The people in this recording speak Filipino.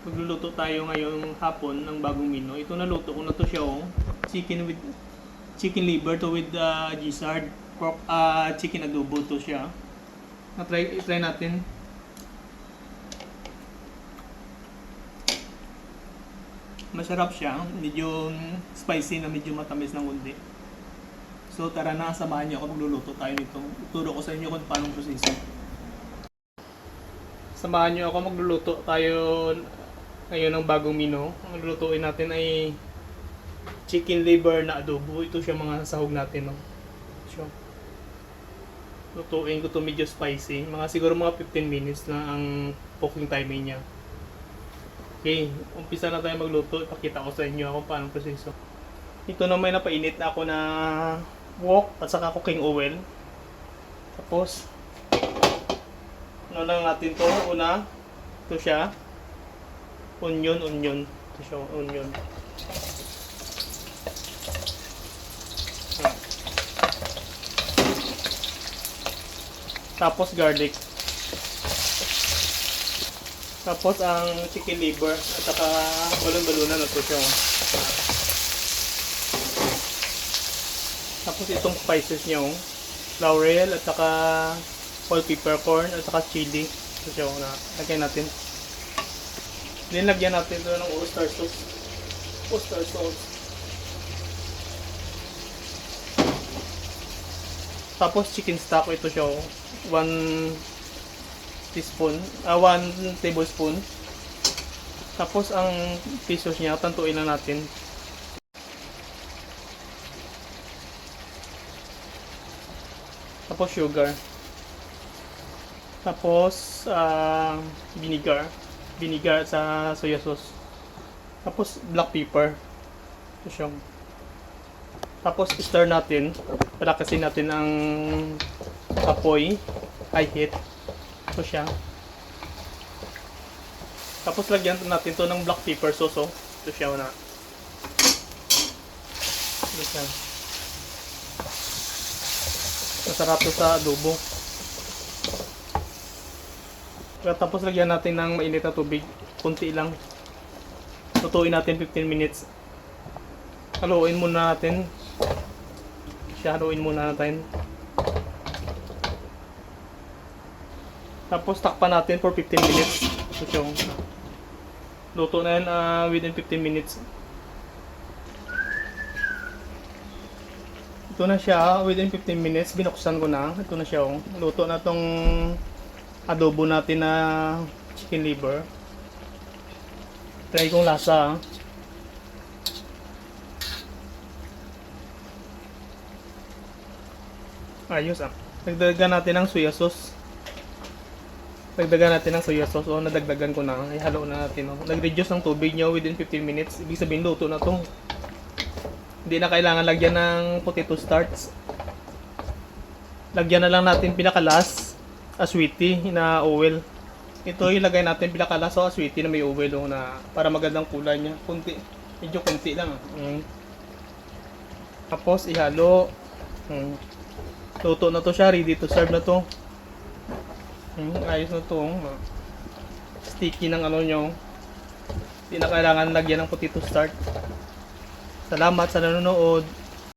Magluluto tayo ngayong hapon ng bagong menu. Ito naluto ko na to siya, oh. Chicken liver to with gizzard, pork, chicken adobo to siya. Try natin. Masarap siya, medyo spicy na medyo matamis ng kundi. So tara na, samahan niyo ako, magluluto tayo nito. Ituro ko sa inyo kung paano proseso. Samahan niyo ako, magluluto tayo ngayon ng bagong menu. Ang lulutuin natin ay chicken liver na adobo. Ito siya mga sahog natin, no. So, lutuin ko to medyo spicy. Siguro mga 15 minutes na ang cooking timing niya. Okay, umpisa na tayo magluto. Ipakita ko sa inyo kung paano proseso. Ito na may napainit na ako na wok at saka cooking oil. Tapos, ano lang natin to? Una, ito siya. Onion. Ito siya, onion. Tapos garlic. Tapos ang chicken liver at saka balon-balunan na ito siya. Tapos itong spices niya, laurel at saka whole peppercorn at saka chili. Ito siya na lagyan natin. Then lagyan natin ito ng oyster sauce. Oyster sauce. Tapos chicken stock, ito siya, 1 tablespoon. Tapos ang pesos niya, tantuin lang natin. Tapos sugar. Tapos vinegar sa soya sauce. Tapos black pepper. Ito siya. Tapos stir natin. Palakasin natin ang apoy, high heat. Ito siya. Tapos lagyan natin to ng black pepper sauce. Ito siya na. Ito siya. Masarap to sa adobo. Tapos lagyan natin ng mainit na tubig. Kunti lang. Lutuin natin 15 minutes. Haluin muna natin. Haluin muna natin. Tapos takpan natin for 15 minutes. So, luto na yan within 15 minutes. Ito na siya within 15 minutes. Binuksan ko na. Ito na siya. Luto na tong adobo natin na chicken liver. Try kong lasa. Ayos Dagdagan natin ng soya sauce. O, nadagdagan ko na. Ihalo na natin. Nag-reduce ng tubig niya within 15 minutes. Ibig sabihin, luto na to. Hindi na kailangan lagyan ng potato starch. Lagyan na lang natin pinakalas, aswiti na oil. Ito ilagay natin pinakalas o aswiti na may oil na para magandang kulay niya. Medyo kunti lang. Tapos ihalo. Luto na to siya, ready to serve na to. Ayos na to. Sticky ng ano nyo. Hindi na kailangan lagyan ng potato starch. Salamat sa nanonood.